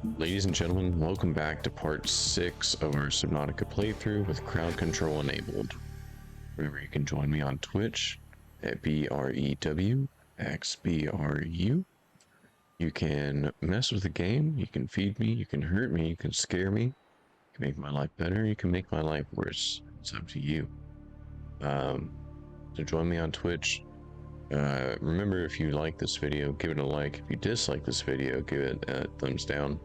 Ladies and gentlemen, welcome back to part 6 of our Subnautica playthrough with crowd control enabled. Remember, you can join me on Twitch at BREWXBRU. You can mess with the game, you can feed me, you can hurt me, you can scare me, you can make my life better, you can make my life worse. It's up to you. So join me on Twitch. Remember, if you like this video, give it a like. If you dislike this video, give it a thumbs down.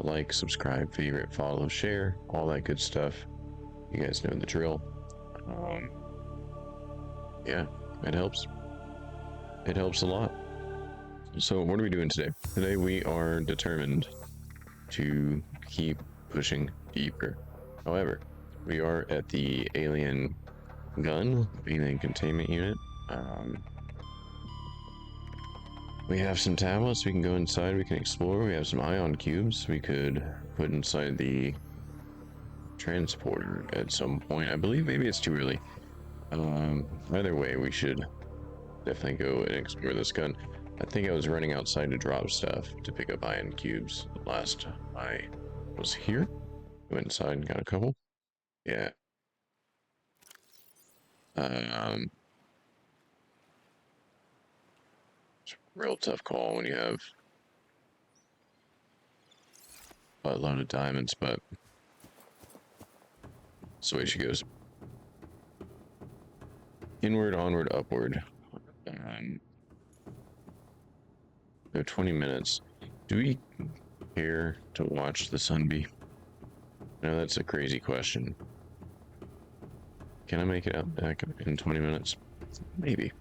Like, subscribe, favorite, follow, share, all that good stuff. You guys know the drill. Yeah, it helps. It helps a lot. So what are we doing today? Today we are determined to keep pushing deeper. However, we are at the alien containment unit. We have some tablets, we can go inside, we can explore. We have some ion cubes we could put inside the transporter at some point. I believe maybe it's too early. Either way, we should definitely go and explore this gun. I think I was running outside to drop stuff to pick up ion cubes the last I was here. Went inside and got a couple. Yeah. It's a real tough call when you have a load of diamonds, but that's the way she goes. Inward, onward, upward. There are 20 minutes. Do we care to watch the sun be? No, that's a crazy question. Can I make it out back in 20 minutes? Maybe.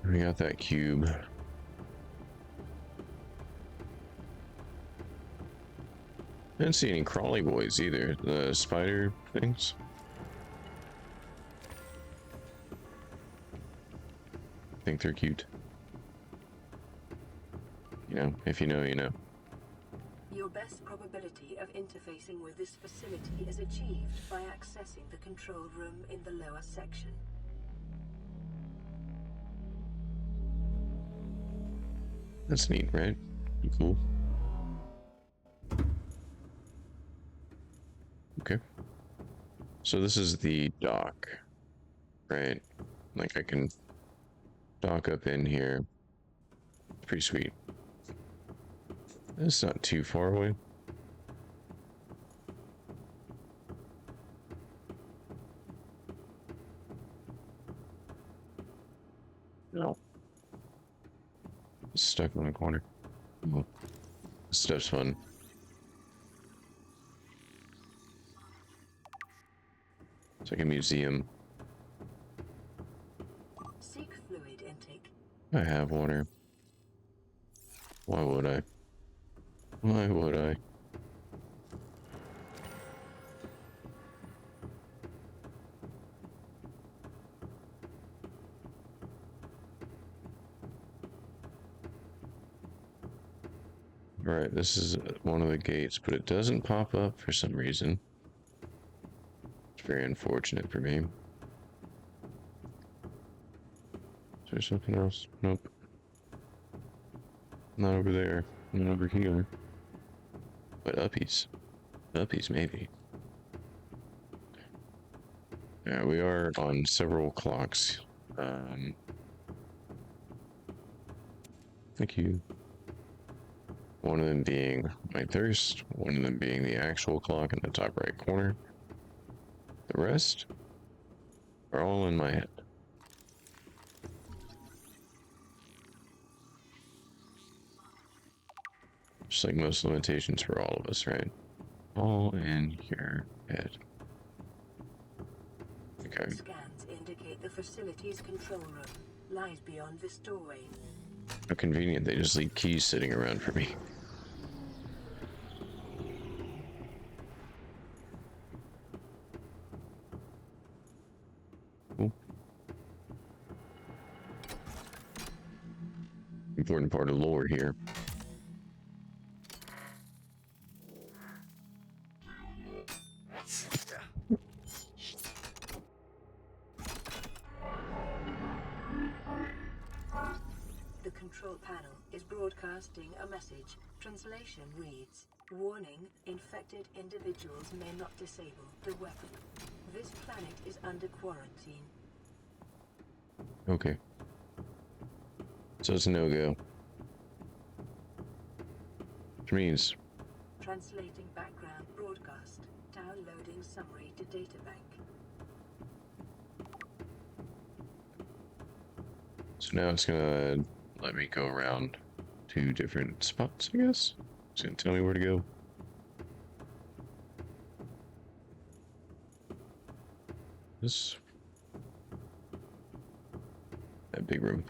We got that cube. I didn't see any crawly boys either. The spider things. I think they're cute. You know, if you know, you know. Your best probability of interfacing with this facility is achieved by accessing the control room in the lower section. That's neat, right? Cool. Okay. So this is the dock, right? Like I can dock up in here. Pretty sweet. It's not too far away. No. Stuck in the corner. Oh. This stuff's fun. It's like a museum. Seek fluid intake. I have water. Why would I? Why would I? Alright, this is one of the gates, but it doesn't pop up for some reason. It's very unfortunate for me. Is there something else? Nope. Not over there. Not over here. But uppies. Uppies, maybe. Yeah, we are on several clocks. Thank you. One of them being my thirst, one of them being the actual clock in the top right corner. The rest are all in my head. Just like most limitations for all of us, right? All in your head. Okay. Scans indicate the facility's control room lies beyond this doorway. How convenient, they just leave keys sitting around for me. Cool. Important part of lore here. broadcasting a message. Translation reads, "Warning, infected individuals may not disable the weapon. This planet is under quarantine." Okay. So it's a no-go. Which means... Translating background broadcast. Downloading summary to databank. So now it's gonna let me go around 2 different spots, I guess. It's gonna tell me where to go. This... that big room.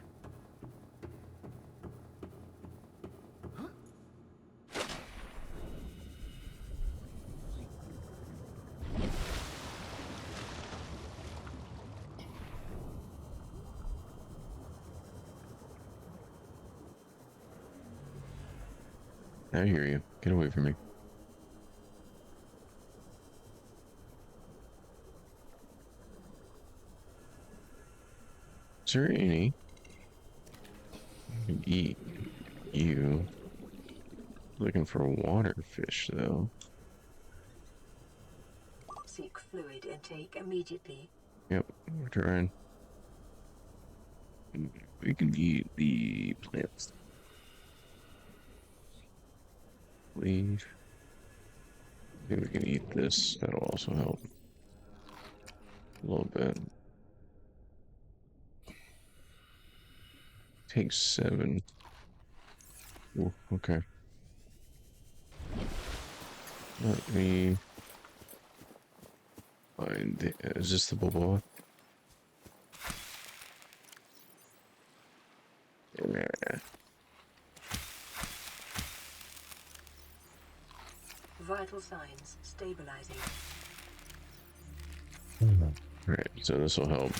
I hear you. Get away from me. Is there any? I can eat you. Looking for a water fish, though. Seek fluid intake immediately. Yep, we're trying. We can eat the plants. Leave. Maybe we can eat this. That'll also help. A little bit. Take 7. Ooh, okay. Let me find the... is this the bubble? Yeah. Vital signs stabilizing. Alright, so this will help.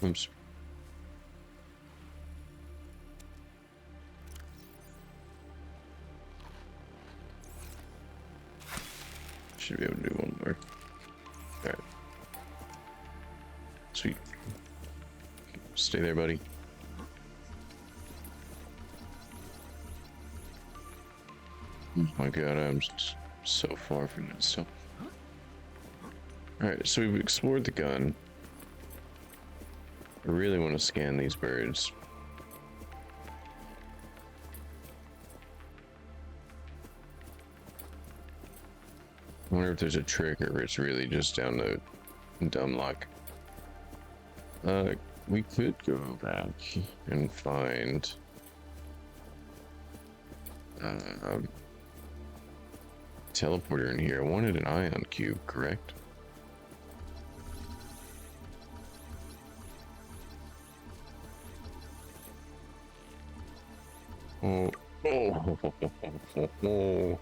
Oops. Should be able to do one more. Alright. Sweet. Stay there, buddy. Oh my god, I'm so far from that stuff. Alright, so we've explored the gun. I really want to scan these birds. I wonder if there's a trick or if it's really just down to dumb luck. We could go back and find teleporter in here. I wanted an ion cube, correct? Oh, oh, oh.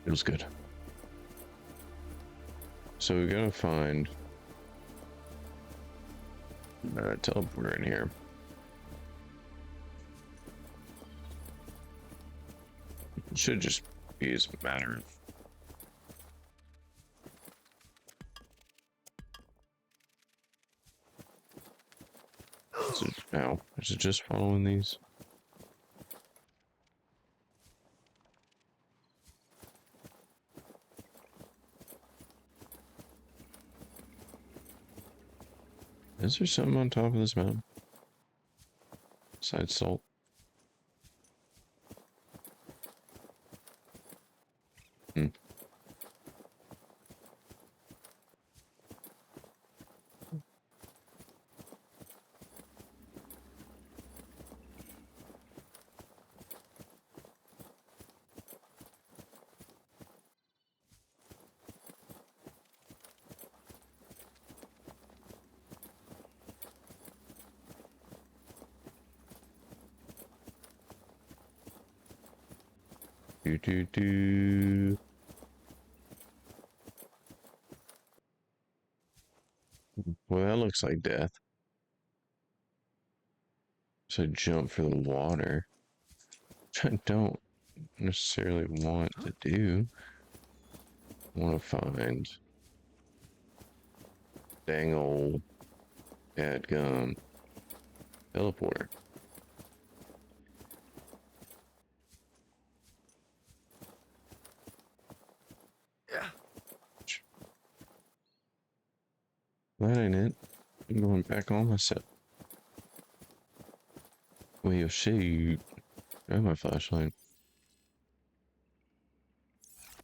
It was good. So we gotta find a teleporter in here. It should just be as a matter of... is it just following these? Is there something on top of this mountain? Besides salt? Hmm. Do. Well, that looks like death. So jump for the water, which I don't necessarily want to do. I want to find dang old dadgum teleporter. Yeah. That ain't it. I'm going back on myself. Well, shoot. I have my flashlight.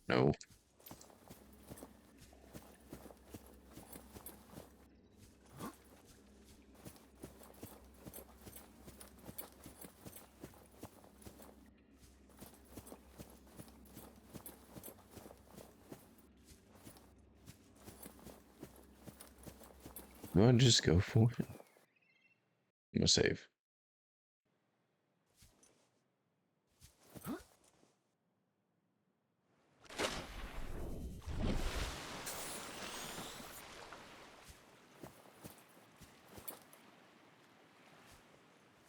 No. Do I just go for it? I'm gonna save.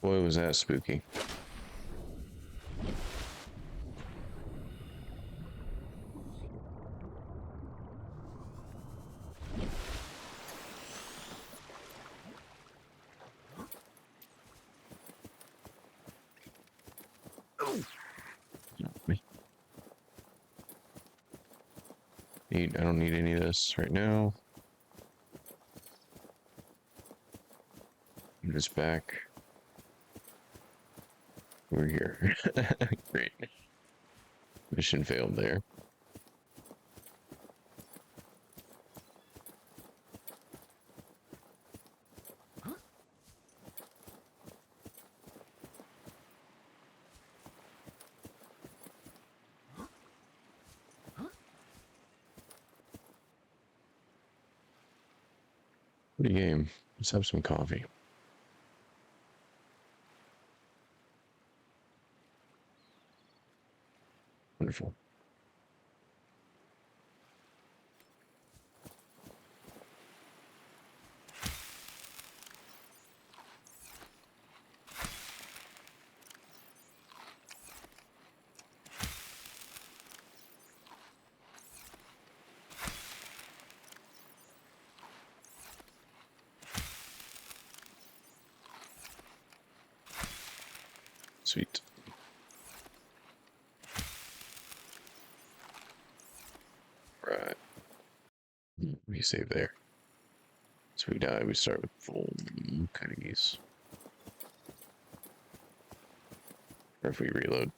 Boy, was that spooky. Me. I don't need any of this right now. I'm just back. We're here. Great. Mission failed there. Pretty game. Let's have some coffee. Wonderful. Sweet. Right. We save there. So we die, we start with full cutties. Or if we reload.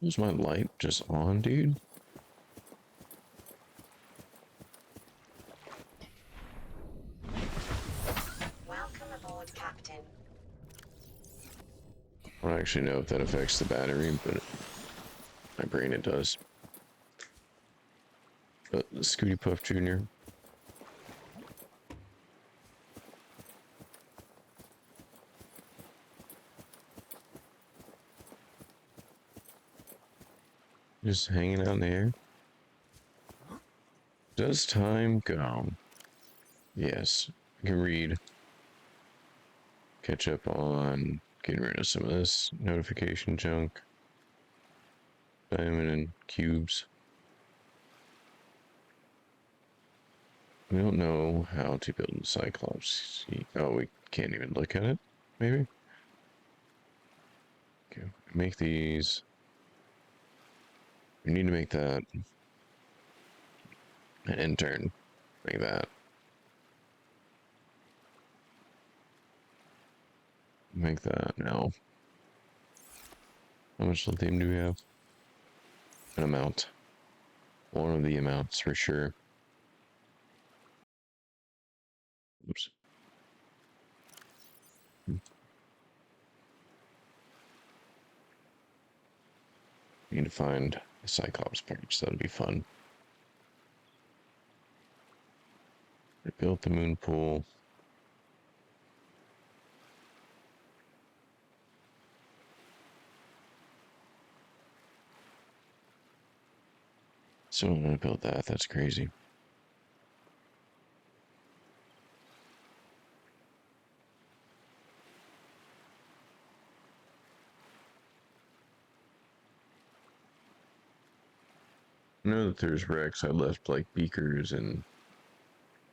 Is my light just on, dude? Welcome aboard, Captain. I don't actually know if that affects the battery, but my brain it does. But Scooty Puff Jr. Just hanging out in the air. Does time go? Yes, I can read. Catch up on getting rid of some of this notification junk. Diamond and cubes. We don't know how to build a Cyclops. Oh, we can't even look at it, maybe? Okay, make these. We need to make that an intern. Like that. Make that now. How much lithium do we have? An amount. One of the amounts for sure. Oops. Need to find a Cyclops parts. That'll be fun. I built the moon pool. So I'm gonna build that. That's crazy. I know that there's wrecks. I left like beakers and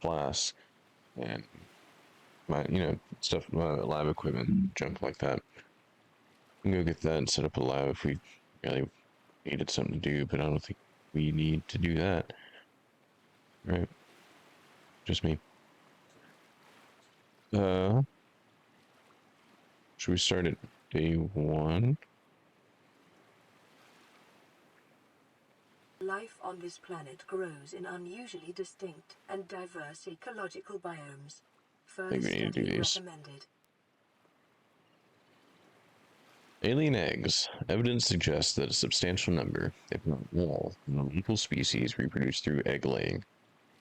flasks and my, stuff, lab equipment, junk like that. We can go get that and set up a lab if we really needed something to do, but I don't think we need to do that. Right? Just me. Should we start at day 1? Life on this planet grows in unusually distinct and diverse ecological biomes. I Further think we need to do study these. recommended. Alien eggs. Evidence suggests that a substantial number, if not all, of equal species reproduce through egg laying.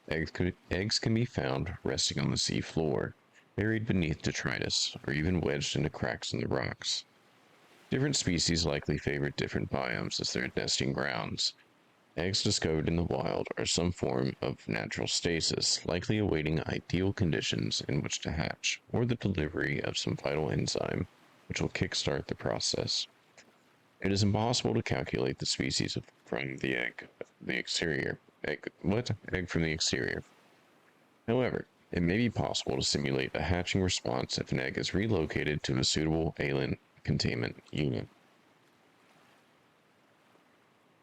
Eggs can be found resting on the sea floor, buried beneath detritus, or even wedged into cracks in the rocks. Different species likely favor different biomes as their nesting grounds. Eggs discovered in the wild are some form of natural stasis, likely awaiting ideal conditions in which to hatch, or the delivery of some vital enzyme, which will kickstart the process. It is impossible to calculate the species from the egg, the exterior. Egg from the exterior. However, it may be possible to simulate a hatching response if an egg is relocated to a suitable alien containment unit.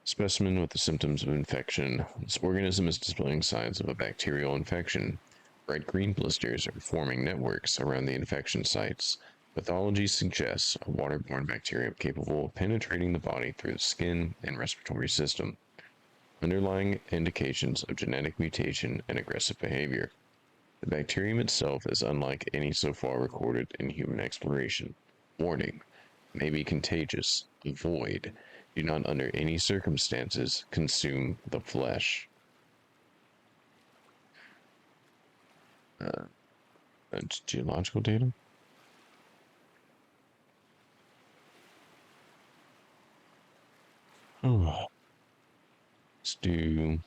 Specimen with the symptoms of infection. This organism is displaying signs of a bacterial infection. Bright green blisters are forming networks around the infection sites. Pathology suggests a waterborne bacterium capable of penetrating the body through the skin and respiratory system. Underlying indications of genetic mutation and aggressive behavior. The bacterium itself is unlike any so far recorded in human exploration. Warning: may be contagious. Avoid. Do not under any circumstances consume the flesh. That's geological data. Oh, let's do.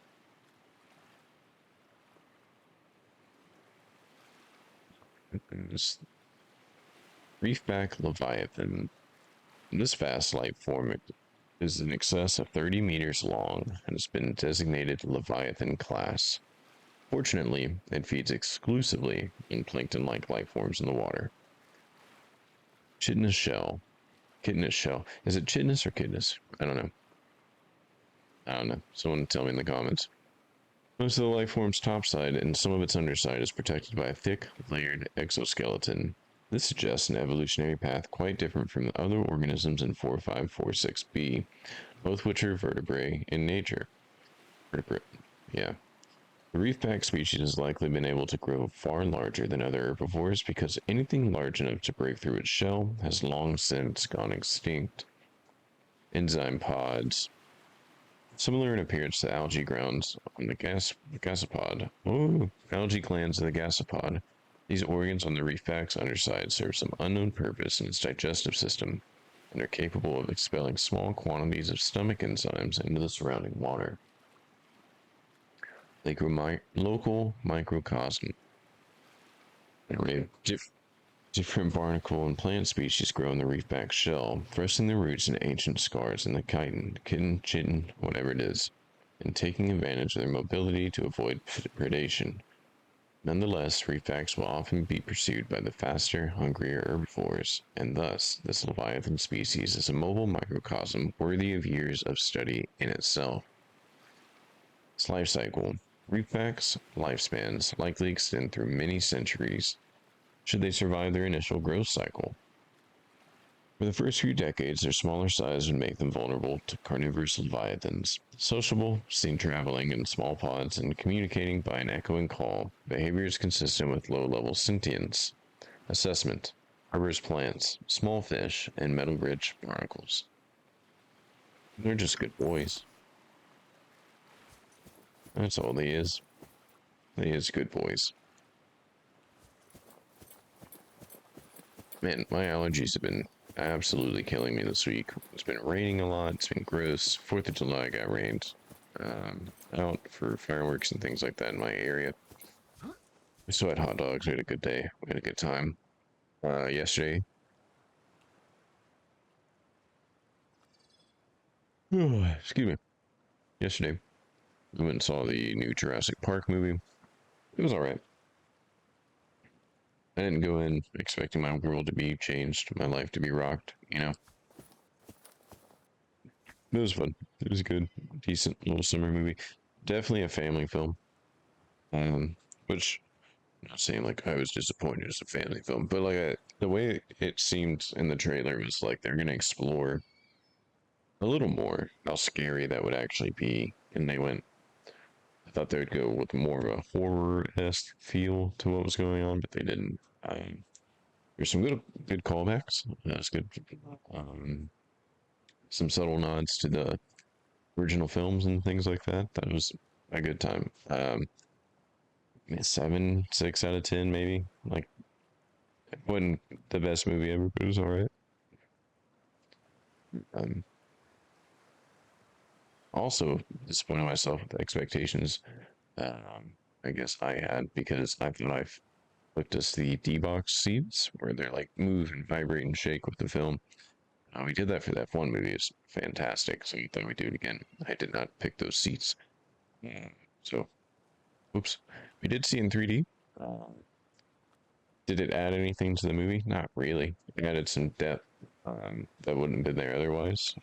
This reefback leviathan. This vast life form is in excess of 30 meters long and has been designated Leviathan class. Fortunately, it feeds exclusively on plankton-like life forms in the water. Chitinous shell. Chitinous shell. Is it chitinous or chitinous? I don't know. Someone tell me in the comments. Most of the life form's topside and some of its underside is protected by a thick, layered exoskeleton. This suggests an evolutionary path quite different from the other organisms in 4546b, both which are vertebrae in nature. Vertebrate, yeah. The reefback species has likely been able to grow far larger than other herbivores because anything large enough to break through its shell has long since gone extinct. Enzyme pods. Similar in appearance to algae grounds on the gasopod. Oh, algae glands of the gasopod. These organs on the reefback's underside serve some unknown purpose in its digestive system and are capable of expelling small quantities of stomach enzymes into the surrounding water. Local microcosm. Different barnacle and plant species grow in the reefback shell, thrusting their roots into ancient scars in the chitin, whatever it is, and taking advantage of their mobility to avoid predation. Nonetheless, reefbacks will often be pursued by the faster, hungrier herbivores, and thus, this leviathan species is a mobile microcosm worthy of years of study in itself. Its life cycle. Reefbacks' lifespans likely extend through many centuries, should they survive their initial growth cycle. For the first few decades, their smaller size would make them vulnerable to carnivorous leviathans. Sociable, seen traveling in small pods and communicating by an echoing call, behavior is consistent with low-level sentience. Assessment: harbors plants, small fish, and metal-rich barnacles. They're just good boys. That's all they is. They is good boys. Man, my allergies have been absolutely killing me this week. It's been raining a lot. It's been gross. 4th of July got rained out for fireworks and things like that in my area. We still had hot dogs. We had a good day. We had a good time. Yesterday. Excuse me. Yesterday, I went and saw the new Jurassic Park movie. It was alright. I didn't go in expecting my world to be changed, my life to be rocked, you know. It was fun. It was good, decent little summer movie. Definitely a family film. Which I'm not saying like I was disappointed as a family film, but like the way it seemed in the trailer was like they're gonna explore a little more how scary that would actually be, and they went. I thought they would go with more of a horror-esque feel to what was going on, but they didn't. There's some good callbacks. That's good. Um, some subtle nods to the original films and things like that. That was a good time. 7, 6 out of 10, maybe. Like, it wasn't the best movie ever, but it was all right. Um, Also disappointed myself with the expectations. I guess I had because I thought I looked at the D-box seats where they're like move and vibrate and shake with the film. We did that for that one movie. It's fantastic. So you thought we'd do it again. I did not pick those seats. So, oops. We did see in 3D. Did it add anything to the movie? Not really. It added some depth that wouldn't have been there otherwise.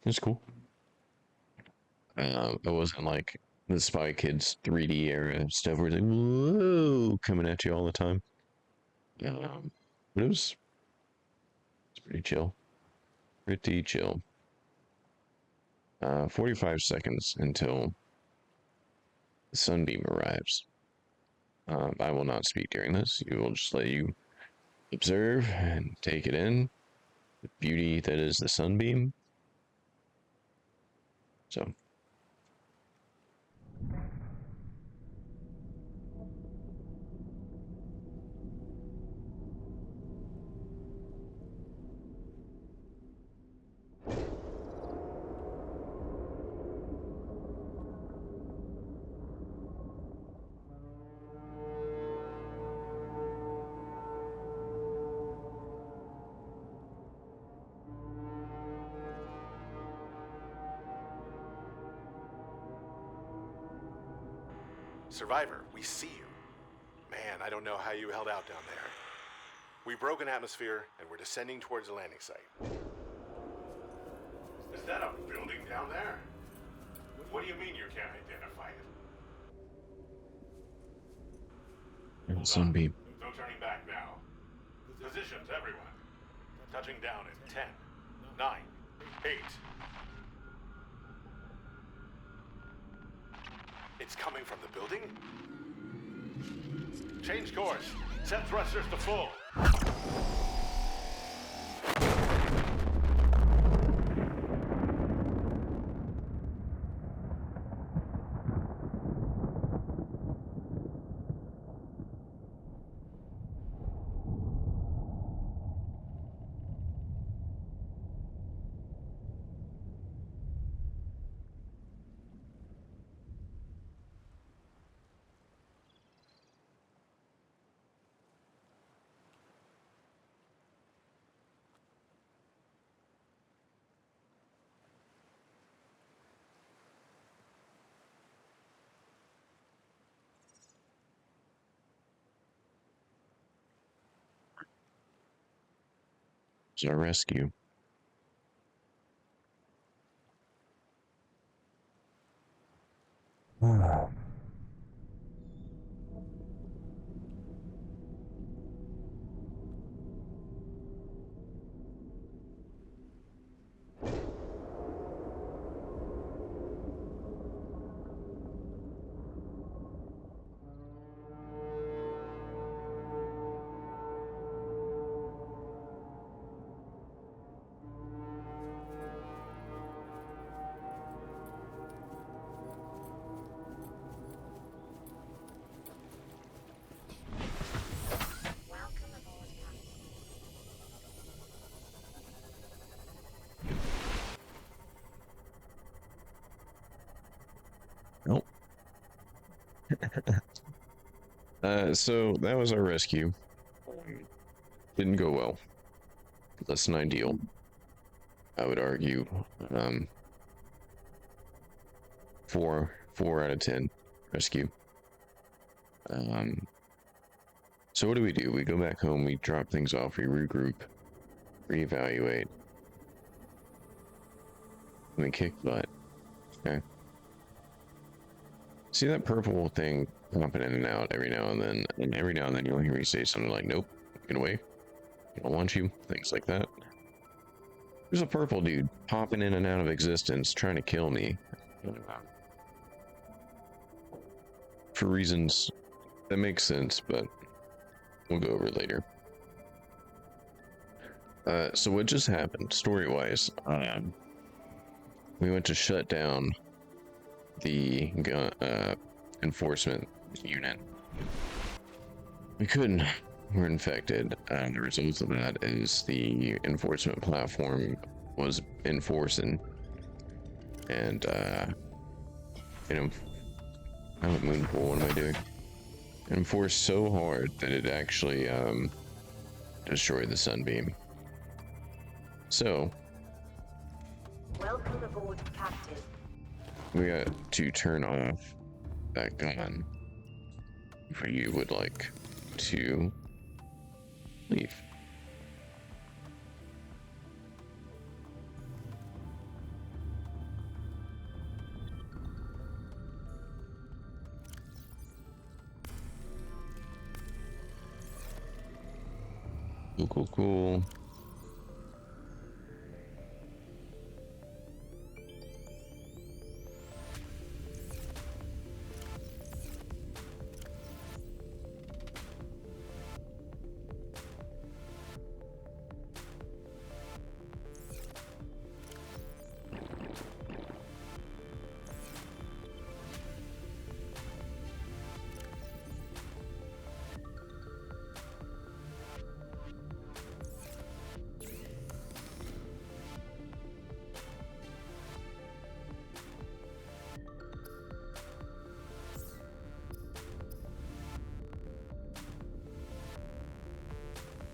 It's cool. It wasn't like the Spy Kids 3D era stuff where it's like, whoa, coming at you all the time. But it's pretty chill. Pretty chill. 45 seconds until the sunbeam arrives. I will not speak during this. You will just let you observe and take it in. The beauty that is the sunbeam. So. Survivor, we see you. Man, I don't know how you held out down there. We broke an atmosphere, and we're descending towards the landing site. Is that a building down there? What do you mean you can't identify it? Sunbeam. No turning back now. Positions, everyone. Touching down in 10, 9, 8. It's coming from the building? Change course. Set thrusters to full. It's a rescue. Welcome aboard, Captain. Nope. So that was our rescue. Didn't go well. Less than ideal, I would argue. 4 out of 10 rescue. So what do? We go back home, we drop things off, we regroup, reevaluate, and we kick butt. Okay. See that purple thing popping in and out every now and then, you'll hear me say something like, nope, get away, I don't want you, things like that. There's a purple dude popping in and out of existence trying to kill me. For reasons that make sense, but we'll go over it later. So what just happened, story-wise, we went to shut down the enforcement unit. We couldn't. We're infected. The result of that is the enforcement platform was enforcing, and you know, I'm a moonpool. What am I doing? Enforced so hard that it actually destroyed the sunbeam. So Welcome aboard, Captain. we got to turn off that gun if you would like to leave. Cool.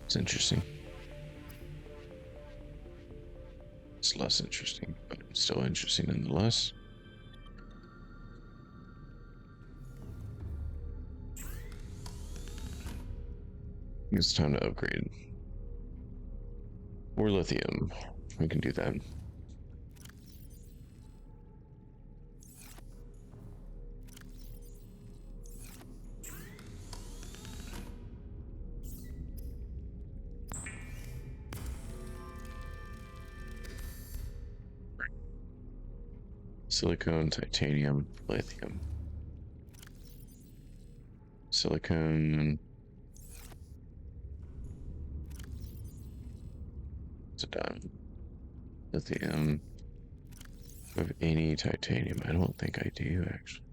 It's interesting. It's less interesting, but still interesting nonetheless. It's time to upgrade. Or lithium. We can do that. Silicone, titanium, lithium. Silicone. It's a diamond. Lithium. Do I have any titanium? I don't think I do, actually.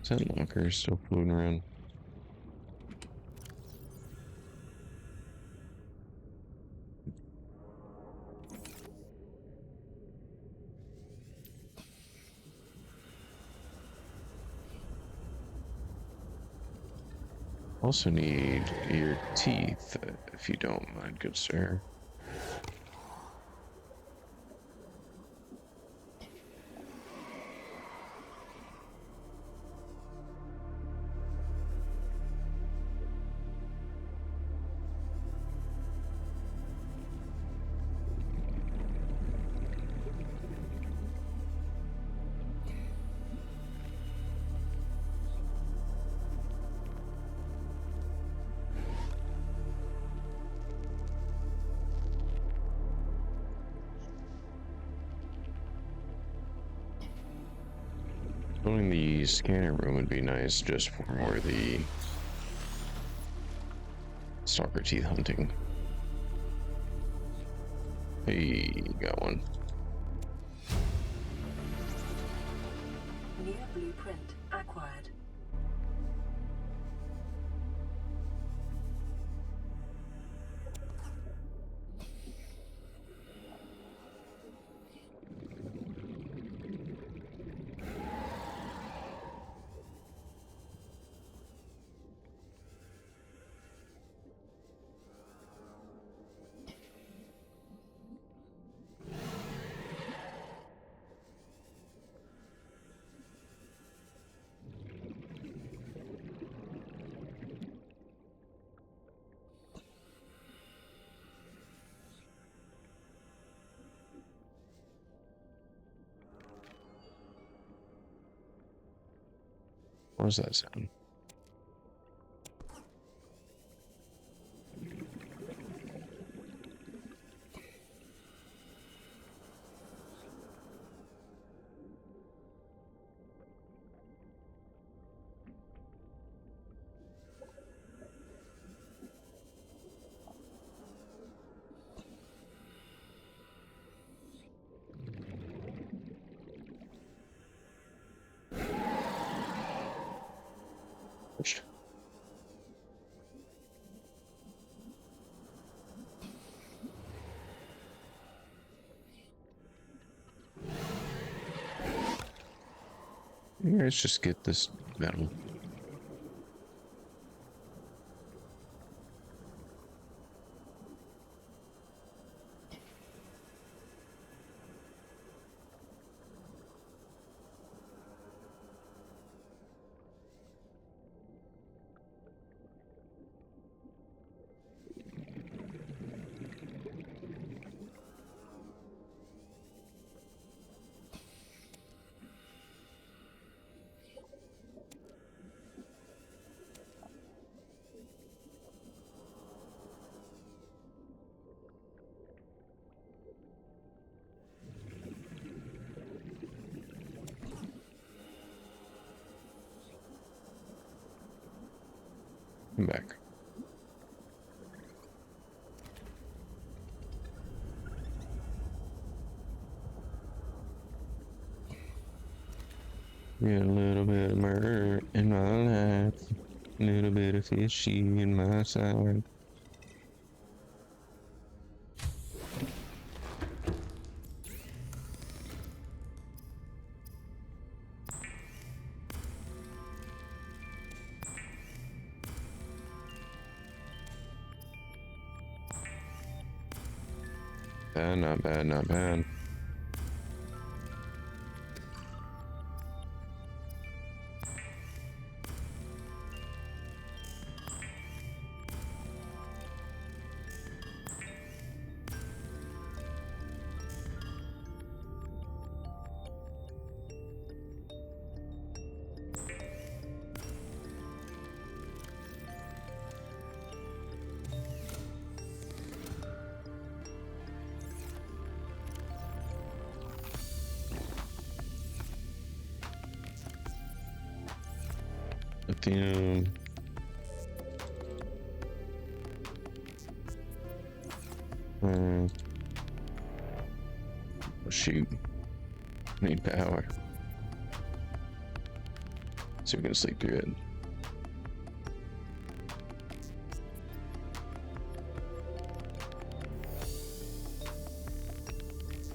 Is that locker still floating around? Also need your teeth, if you don't mind, good sir. Building the scanner room would be nice just for the stalker teeth hunting. Hey, got one. New blueprint acquired. What was that sound? Let's just get this metal. Come back. Get a little bit of murder in my life, a little bit of fishy in my side. Bad, not bad, not bad. Lithium. Oh shoot. Need power. So we're gonna sleep through it.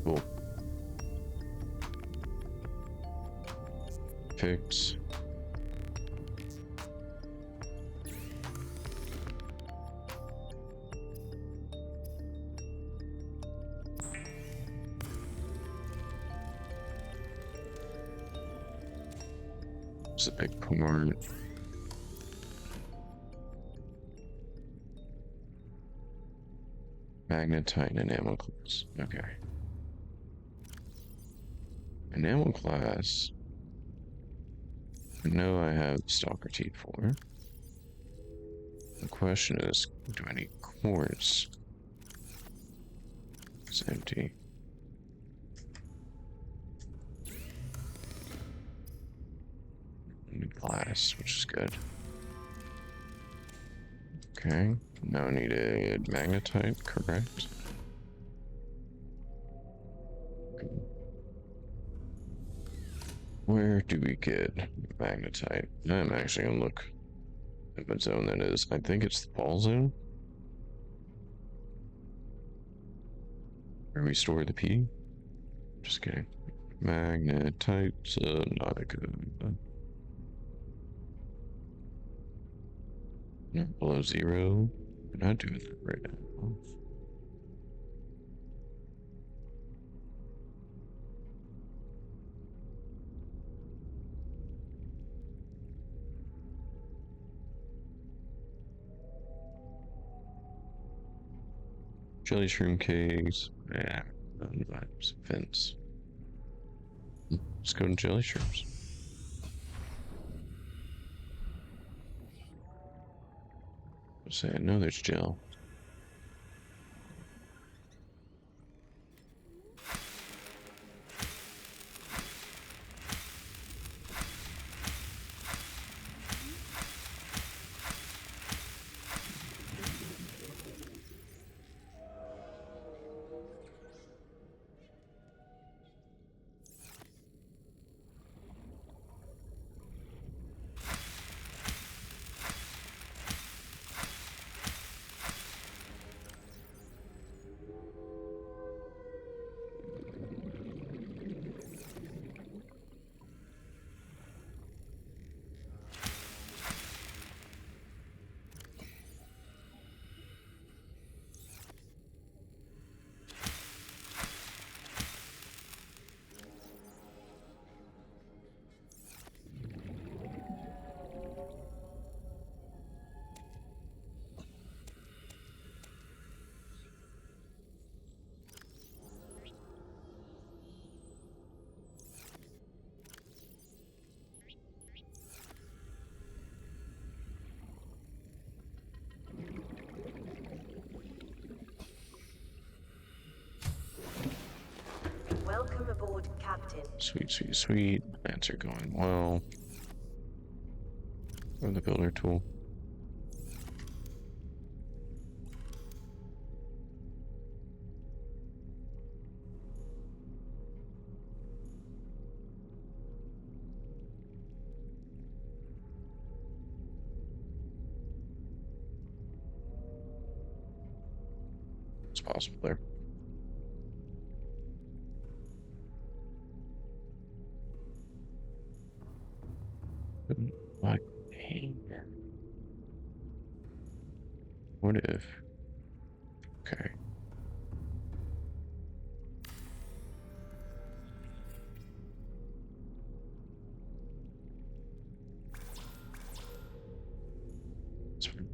Cool. Fix. It's a big part. Magnetite enamel class. Okay. Enamel class. I know I have stalker teeth for. The question is, do I need quartz? It's empty. Need glass, which is good. Okay, now I needed magnetite, correct? Where do we get magnetite? I'm actually gonna look at what zone that is. I think it's the ball zone. Where we store the P. Just kidding. Magnetite, Subnautica. No, below 0. We're not doing that right now. Jelly shroom cakes. Yeah, fence. Let's go to jelly shrooms. Say, I know there's Jill. Welcome aboard, Captain. Sweet, sweet, sweet. Plants are going well. Or the builder tool. It's possible there. What? What if? Okay. That's fine.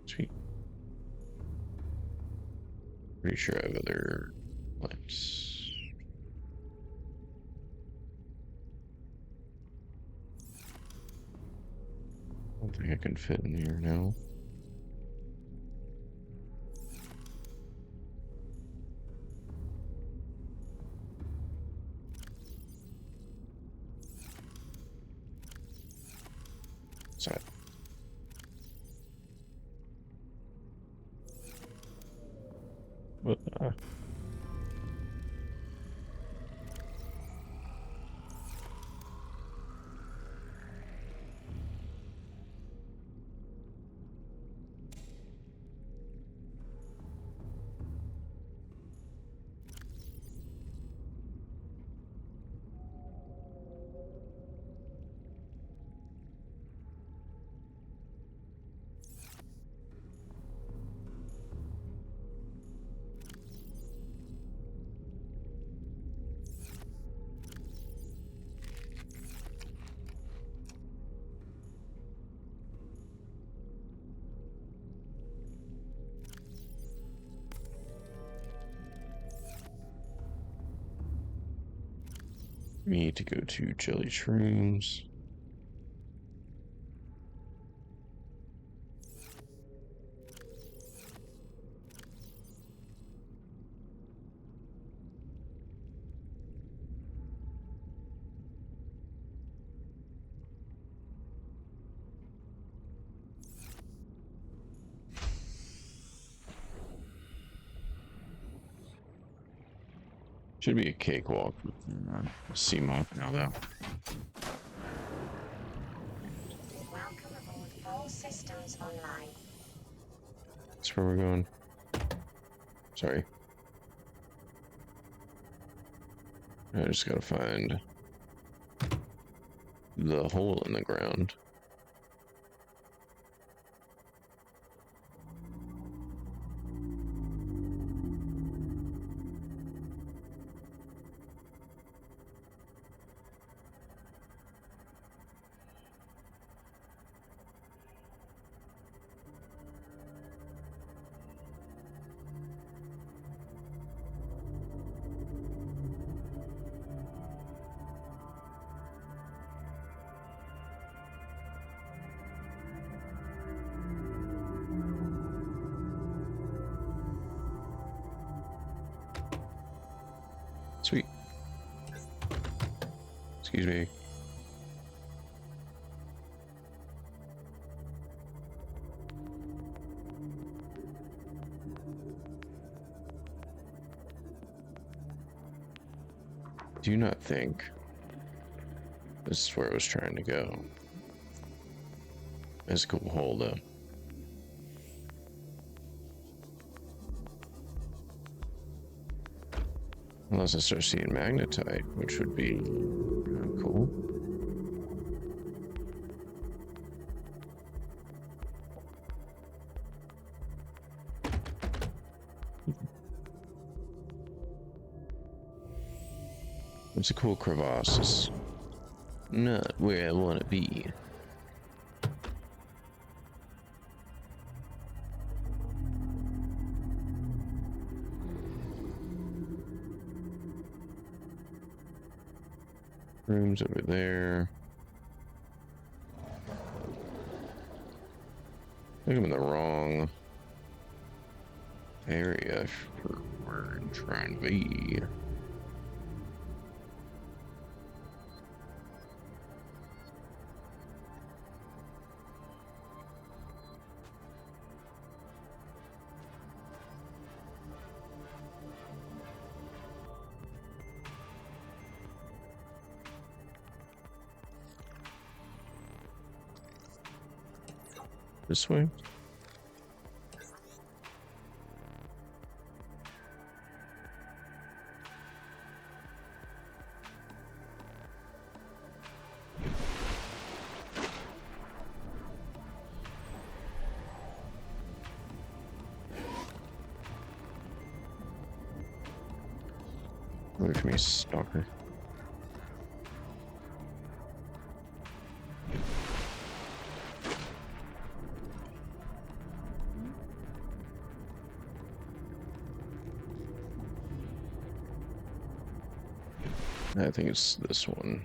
Sweet. Pretty sure I have other lamps. I don't think I can fit in here now. Sorry. What? We need to go to Jelly Shrooms. Should be a cakewalk with sea moth now, though. Welcome aboard. All systems online. That's where we're going. Sorry. I just gotta find the hole in the ground. Excuse me. Do you not think this is where I was trying to go? It's a cool hole though. Unless I start seeing magnetite, which would be cool. It's a cool crevasse. It's not where I want to be. Rooms over there. I think I'm in the wrong area for where I'm trying to be. This way? Wait for me, stalker. I think it's this one.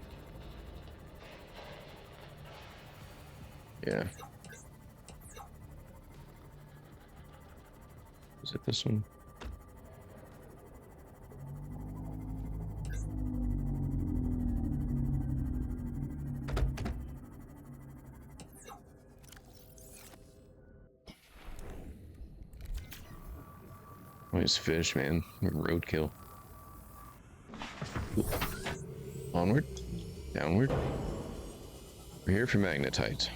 Yeah. Is it this one? Always fish, man. Roadkill. Onward, downward. We're here for magnetite.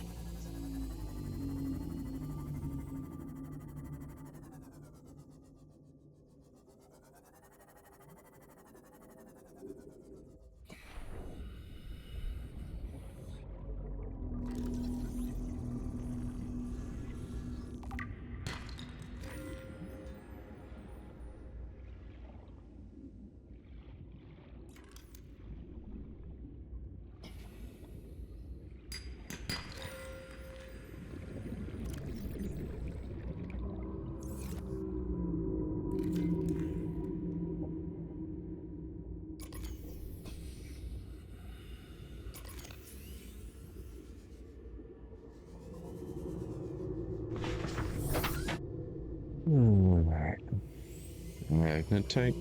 Magnetite,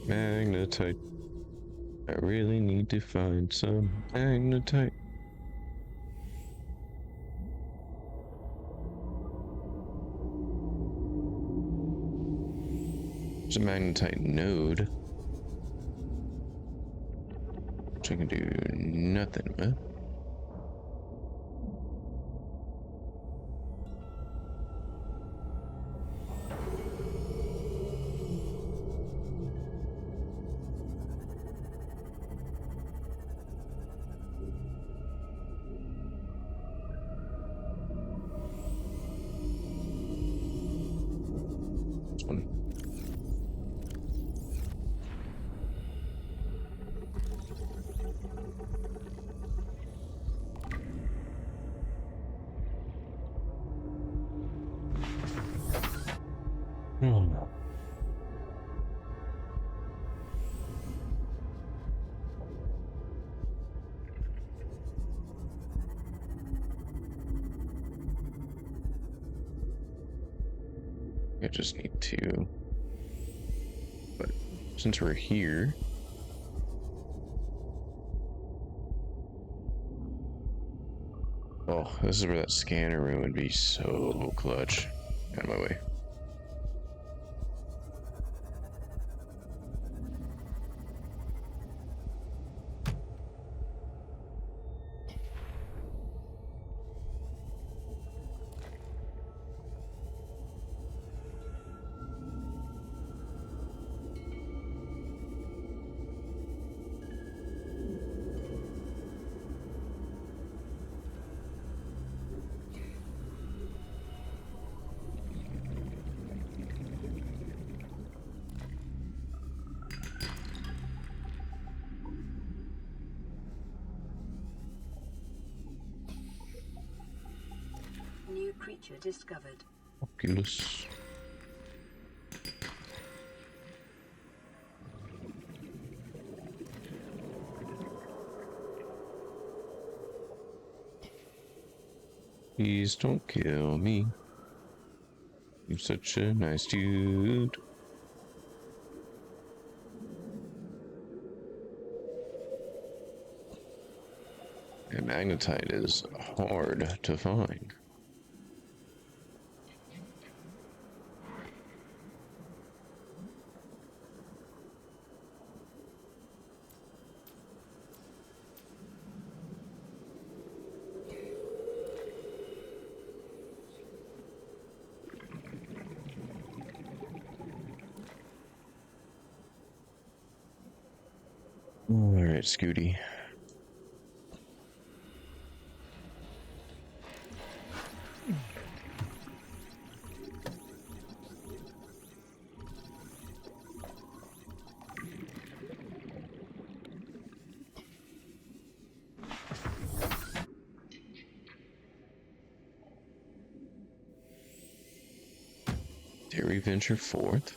magnetite. I really need to find some magnetite. There's a magnetite node, which I can do nothing with. Oh. I just need to, but since we're here, Oh, this is where that scanner room would be so clutch. Out of my way. New creature discovered. Oculus. Please don't kill me. You're such a nice dude. And magnetite is hard to find. All right, Scooty. Dare we venture forth?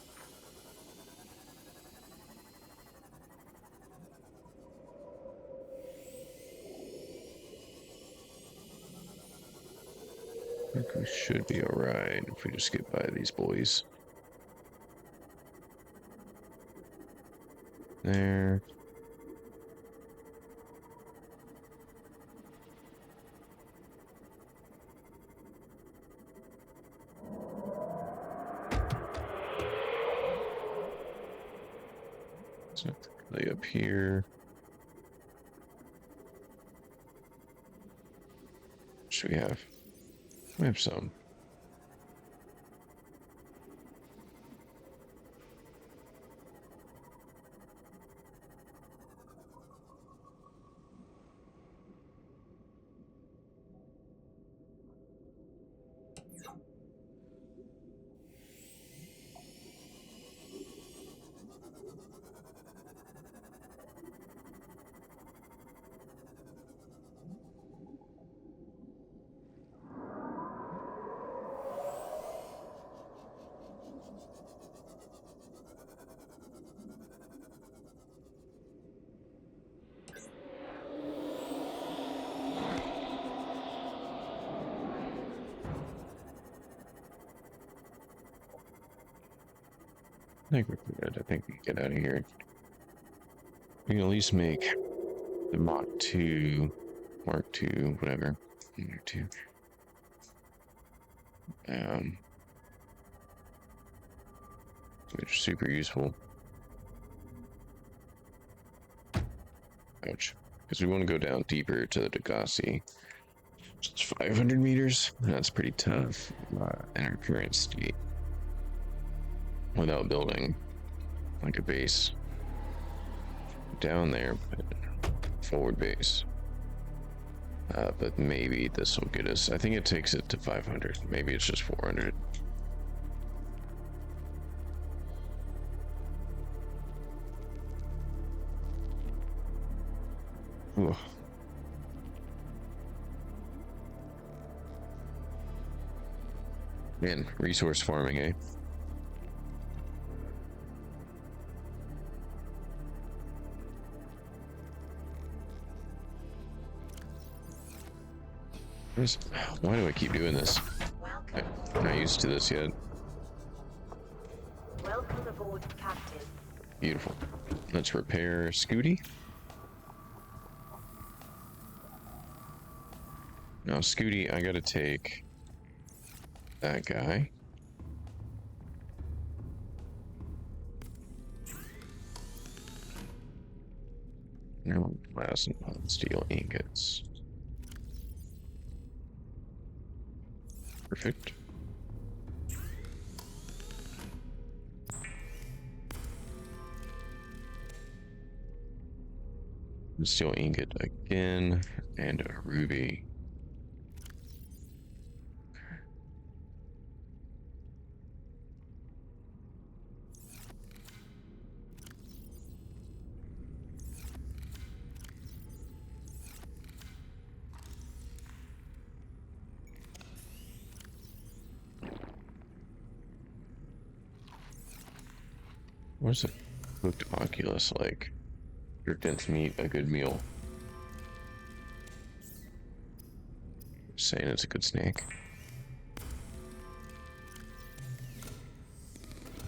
I think we should be alright if we just get by these boys. There. So lay up here. What should we have? We have some. I think we're good. I think we can get out of here. We can at least make the Mach 2, Mark 2, whatever. Mark 2. Which is super useful. Ouch. Because we want to go down deeper to the Degassi. It's 500 meters. That's pretty tough in our current state. Without building like a base down there, but forward base. But maybe this will get us. I think it takes it to 500. Maybe it's just 400. Ooh. Man, resource farming, eh? Why do I keep doing this? I'm not used to this yet. Welcome aboard, Captain. Beautiful. Let's repair Scooty. Now, Scooty, I gotta take that guy. No, glass and pot steel ingots. Perfect. Steel ingot again, and a ruby. What's a cooked oculus like? Your dense meat, a good meal. Saying it's a good snack.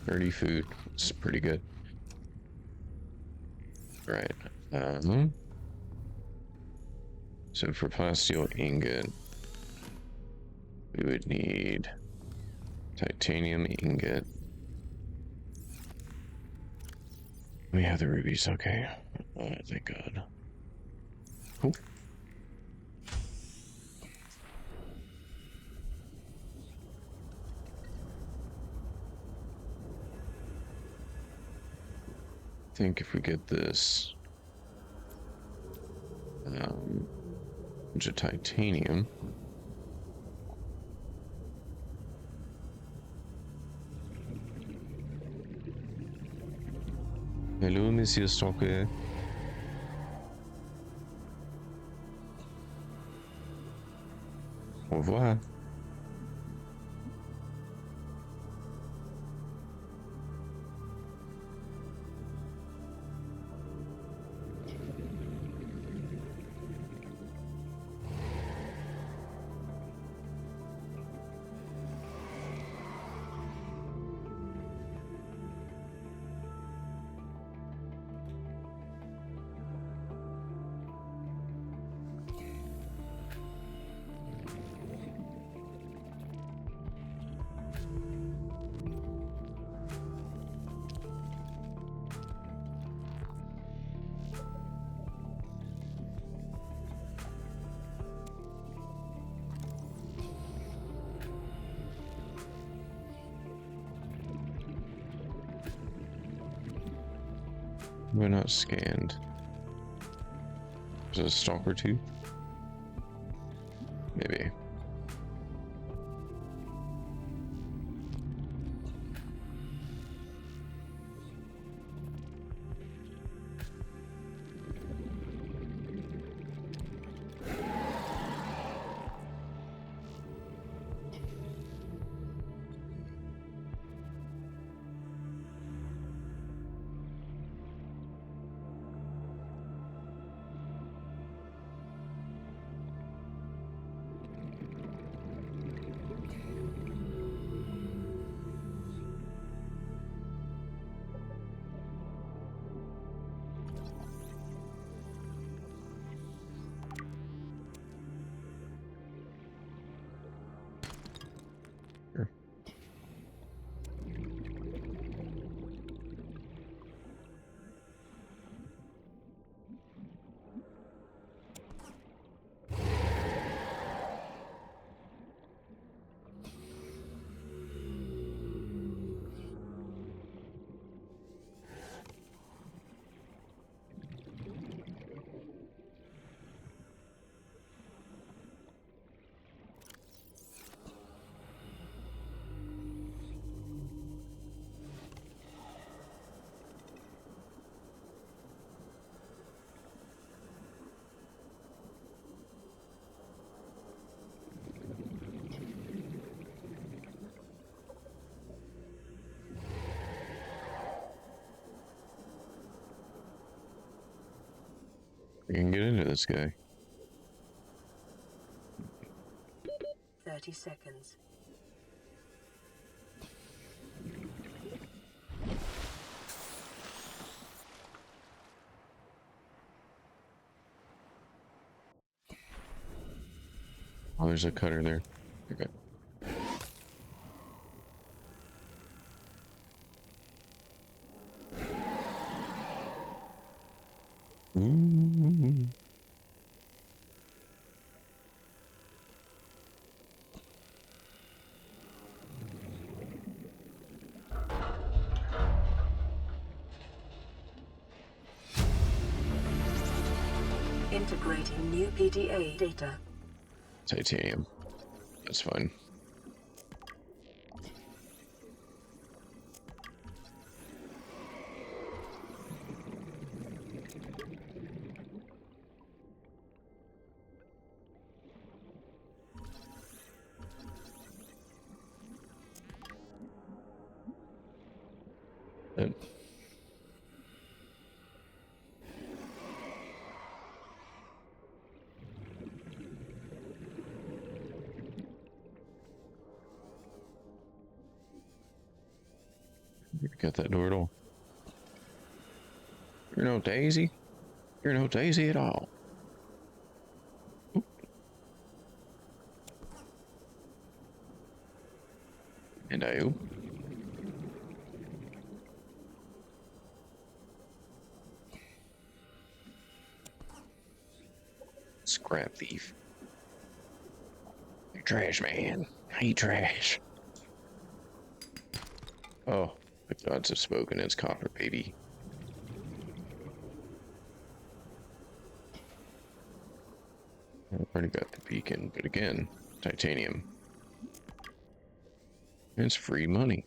Dirty food. It's pretty good. Right. So for plasteel ingot, we would need titanium ingot. We have the rubies, okay. Thank God. Cool. I think if we get this, bunch of titanium. Hello, Monsieur Stalker. Au revoir. We're not scanned. Is it a stalker too? Maybe. We can get into this guy. 30 seconds. Oh, there's a cutter there. Okay. Ooh. Integrating new PDA data. Titanium. That's fine. Uh, Got that door at all. You're no daisy. You're no daisy at all. Oop. And I oop. Scrap thief. You're trash, man. I hate trash. Oh, the gods have spoken. It's copper, baby. I've already got the beacon, but again, titanium. It's free money.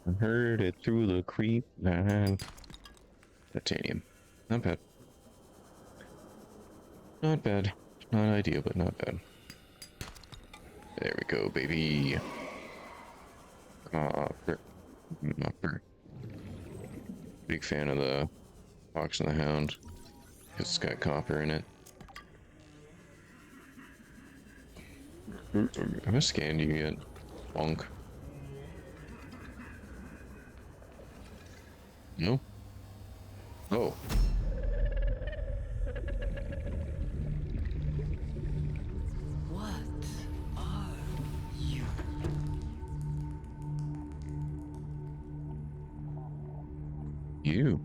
I heard it through the creep line. Titanium. Not bad. Not bad. Not ideal, but not bad. There we go, baby. Copper. Copper. Big fan of the Fox and the Hound. It's got copper in it. Have I scanned you yet? Bonk. No? Oh. What are you? You.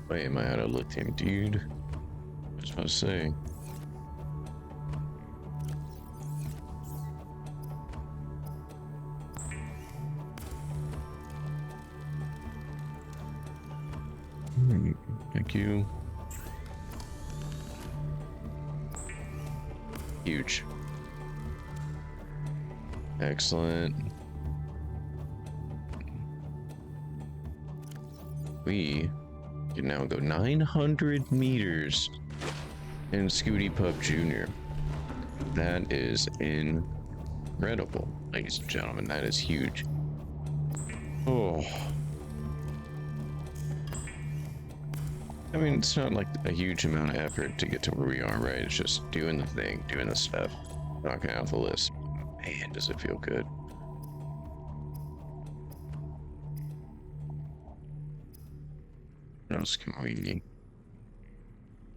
Wait, am I out of lithium, dude? I was about to say. Thank you. Huge. Excellent. We can now go 900 meters in Scooty Pup Jr. That is incredible, ladies and gentlemen. That is huge. Oh. I mean, it's not like a huge amount of effort to get to where we are, right? It's just doing the thing, doing the stuff, knocking out the list. Man, does it feel good. What else can we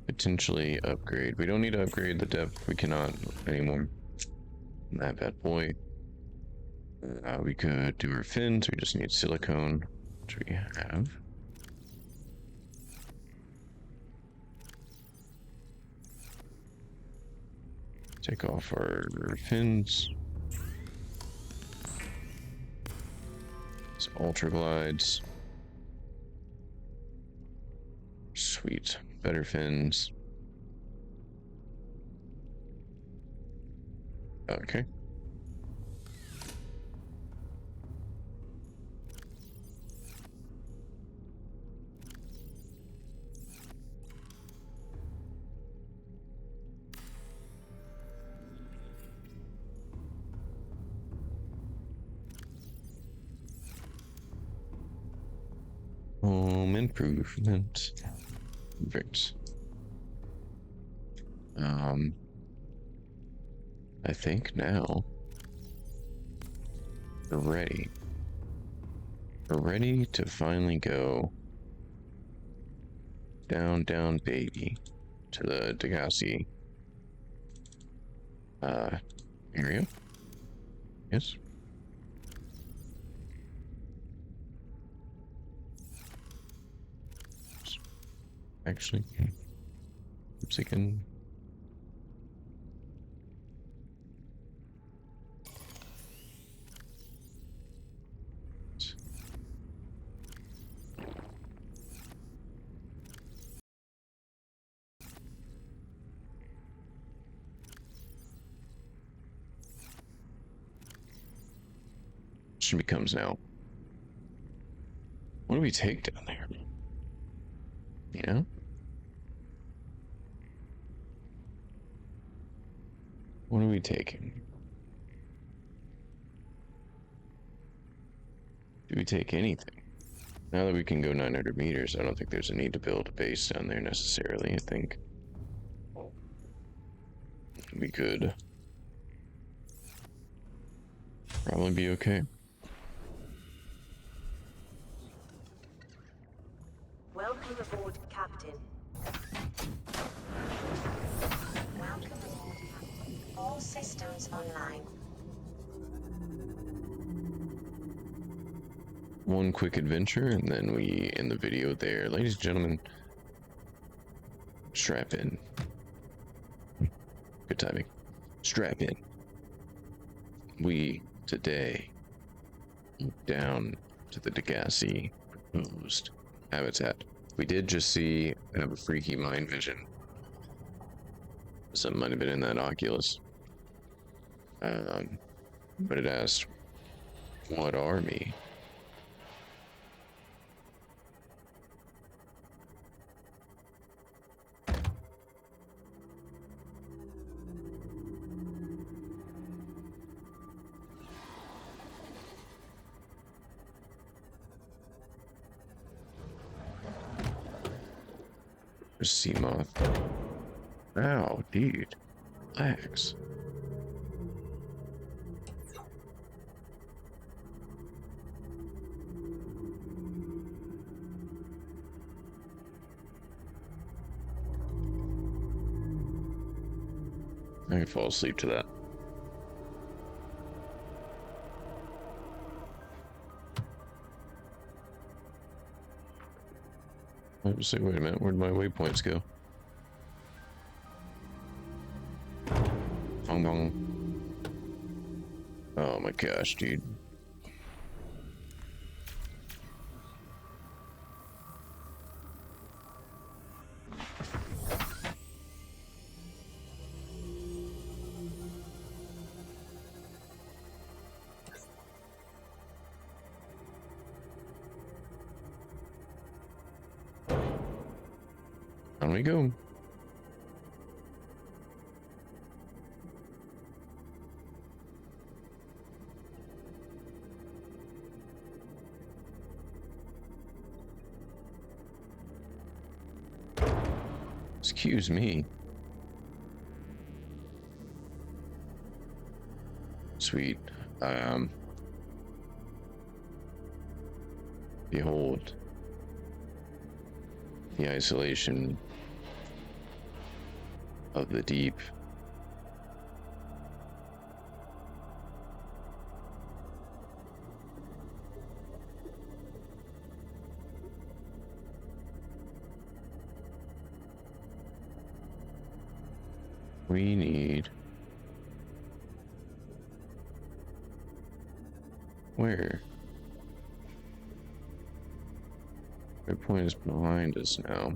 potentially upgrade? We don't need to upgrade the depth. We cannot anymore. That bad boy. We could do our fins. We just need silicone, which we have. Take off our fins. Some ultra glides. Sweet. Better fins. Okay. Home improvement. Perfect. I think now we're ready. We're ready to finally go down, down, baby, to the Degassi area. Yes. Actually, oops again. Question becomes now, what do we take down there? You know? What are we taking? Do we take anything? Now that we can go 900 meters, I don't think there's a need to build a base down there necessarily. I think we could probably be okay. Welcome aboard, Captain. Welcome aboard, Captain. All systems online. One quick adventure, and then we end the video there. Ladies and gentlemen, strap in. Good timing. Strap in. We, today, down to the Degassi proposed habitat. We did just see kind of a freaky mind vision. Something might have been in that Oculus. But it asked, what army? Sea moth. Wow, dude. Relax. I could fall asleep to that. I was like, wait a minute, where'd my waypoints go? Bong bong. Oh my gosh, dude. On we go. Excuse me. Sweet. Behold the isolation of the deep. We need Where? Red point is behind us now.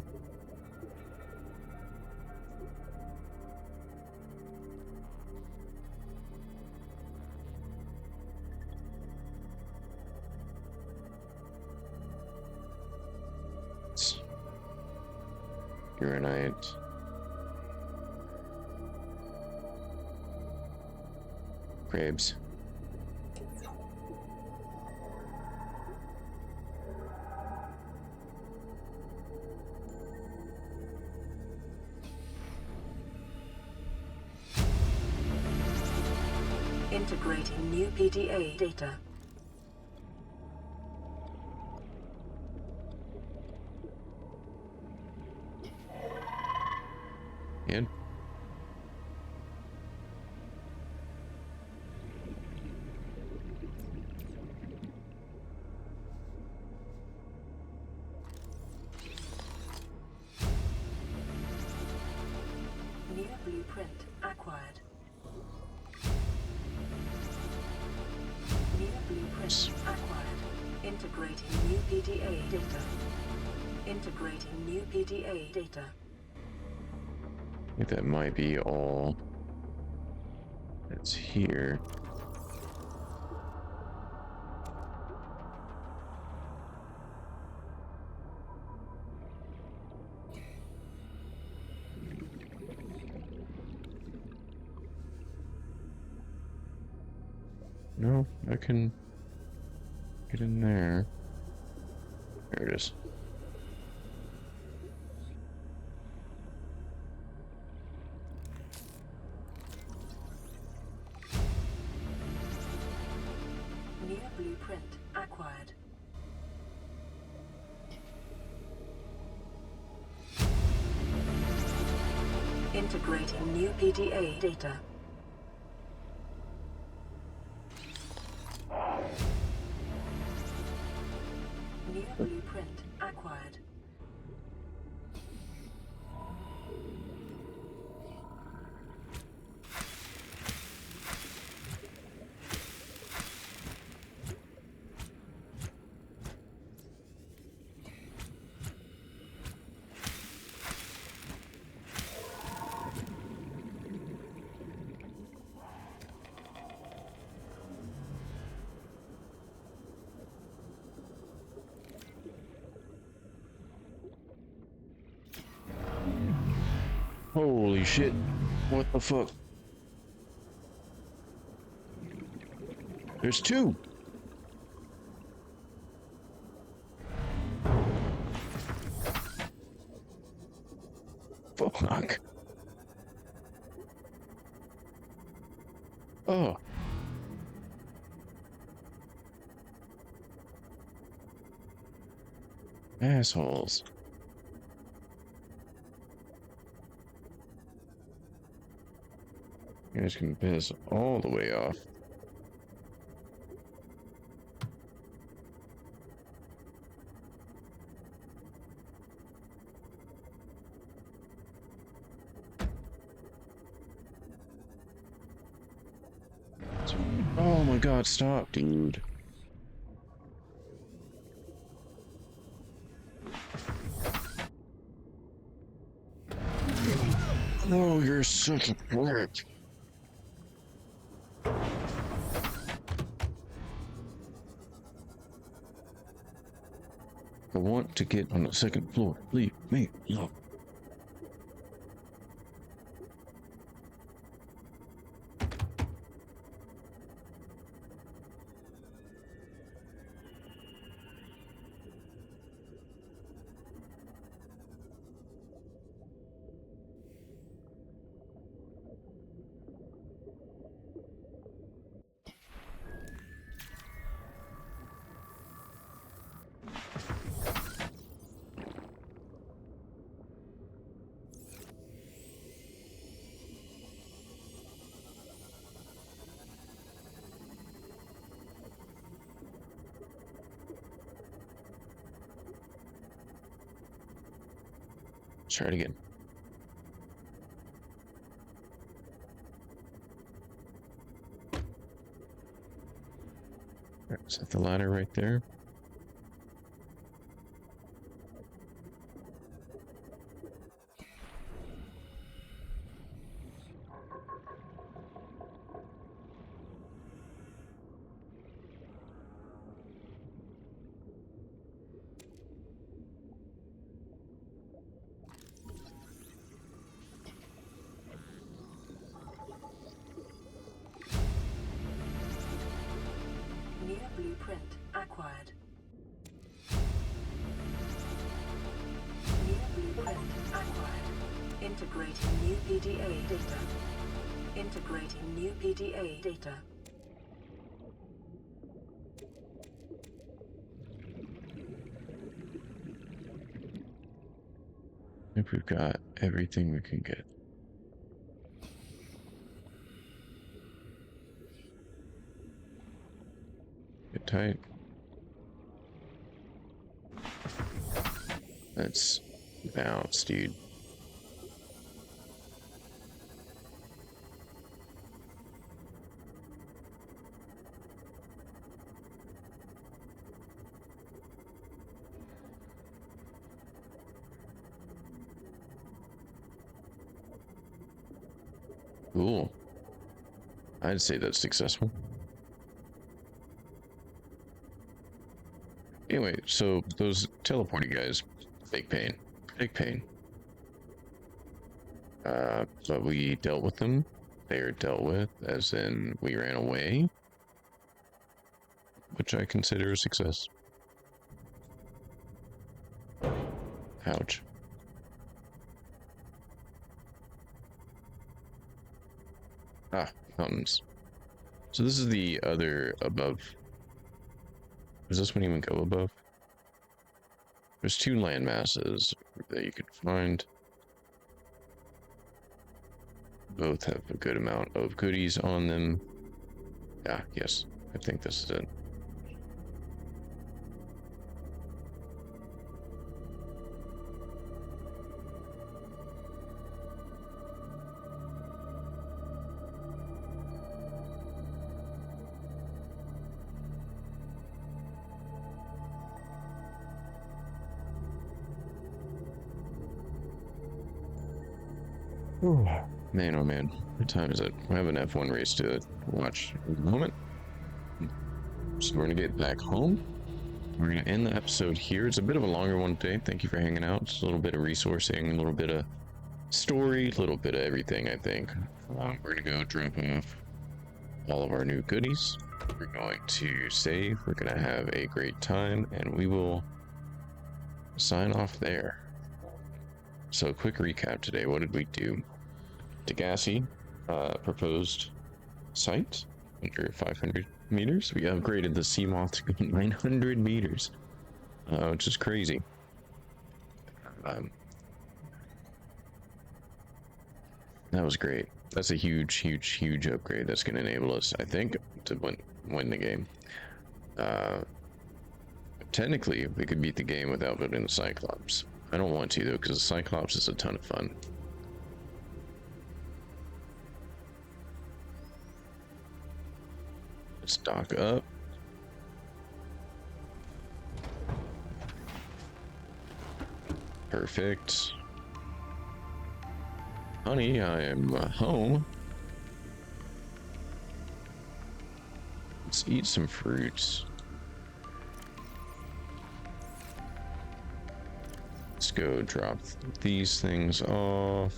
It's Uranite. Crabs. Integrating new PDA data. And New blueprint acquired. New blueprint acquired. Integrating new PDA data. Integrating new PDA data. I think that might be all that's here. No, I can get in there. There it is. New blueprint acquired. Integrating new PDA data. New blueprint acquired. Holy shit. What the fuck? There's two. Fuck. Oh. Assholes. You guys can piss all the way off. Oh my god, stop, dude. Oh, you're such a prick. I want to get on the second floor. Leave me alone. Let's try it again. Is that the ladder right there? New blueprint acquired. New blueprint acquired. Integrating new PDA data. Integrating new PDA data. I think we've got everything we can get. Get tight. Let's bounce, dude. Cool. I'd say that's successful. Anyway, so those teleporting guys, big pain. Big pain. But we dealt with them. They are dealt with, as in we ran away. Which I consider a success. Ouch. Ah, mountains. So this is the other above. Does this one even go above? There's two land masses that you could find. Both have a good amount of goodies on them. Yeah, yes, I think this is it. Man, oh man, what time is it? I have an F1 race to watch in a moment. So we're gonna get back home. We're gonna end the episode here. It's a bit of a longer one today. Thank you for hanging out. It's a little bit of resourcing, a little bit of story, a little bit of everything, I think. We're gonna go drop off all of our new goodies. We're going to save. We're gonna have a great time, and we will sign off there. So, quick recap today. What did we do? Degassi proposed site under 500 meters. We upgraded the Seamoth to 900 meters, which is crazy. That was great. That's a huge upgrade that's going to enable us, I think, to win the game. Technically, we could beat the game without building the Cyclops. I don't want to, though, because the Cyclops is a ton of fun. Let's dock up. Perfect. Honey, I am home. Let's eat some fruits. Let's go drop these things off.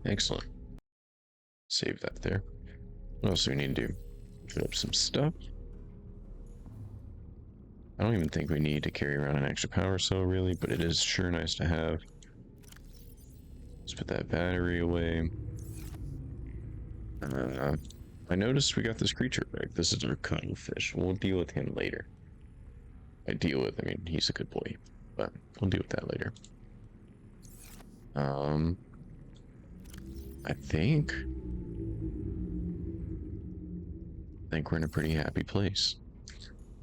Excellent. Save that there. What else do we need to do? Fill up some stuff. I don't even think we need to carry around an extra power cell really, but it is sure nice to have. Let's put that battery away. I noticed we got this creature back. This is our cuttlefish. We'll deal with him later. I mean, he's a good boy, but we'll deal with that later. I think we're in a pretty happy place.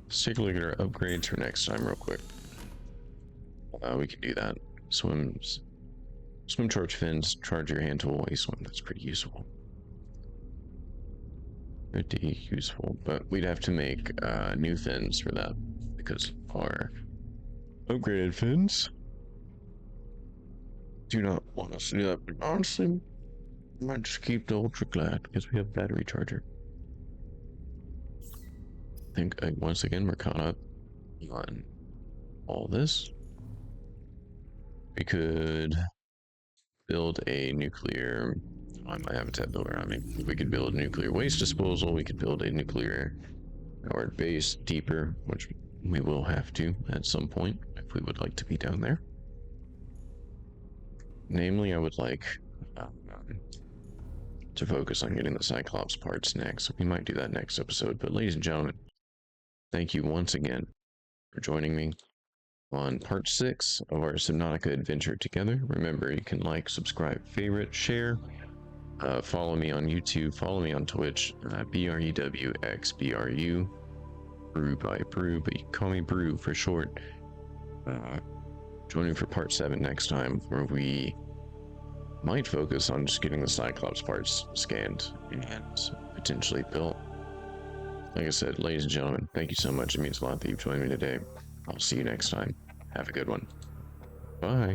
Let's take a look at our upgrades for next time real quick. We can do that. Swim charge fins, charge your hand tool, a swim. That's pretty useful. Pretty useful, but we'd have to make new fins for that because our upgraded fins do not want us to do that. But honestly, I might just keep the Ultra Glad because we have battery charger. I think once again we're caught up on all this. We could build a nuclear on my habitat builder. I mean, we could build nuclear waste disposal. We could build a nuclear powered base deeper, which we will have to at some point if we would like to be down there. Namely, I would like to focus on getting the Cyclops parts next. We might do that next episode. But ladies and gentlemen, thank you once again for joining me on part 6 of our Subnautica adventure together. Remember, you can like, subscribe, favorite, share. Follow me on YouTube, follow me on Twitch, BREWXBRU, Brew by Brew, but you can call me Brew for short. Join me for part 7 next time, where we might focus on just getting the Cyclops parts scanned and potentially built. Like I said, ladies and gentlemen, thank you so much. It means a lot that you've joined me today. I'll see you next time. Have a good one. Bye.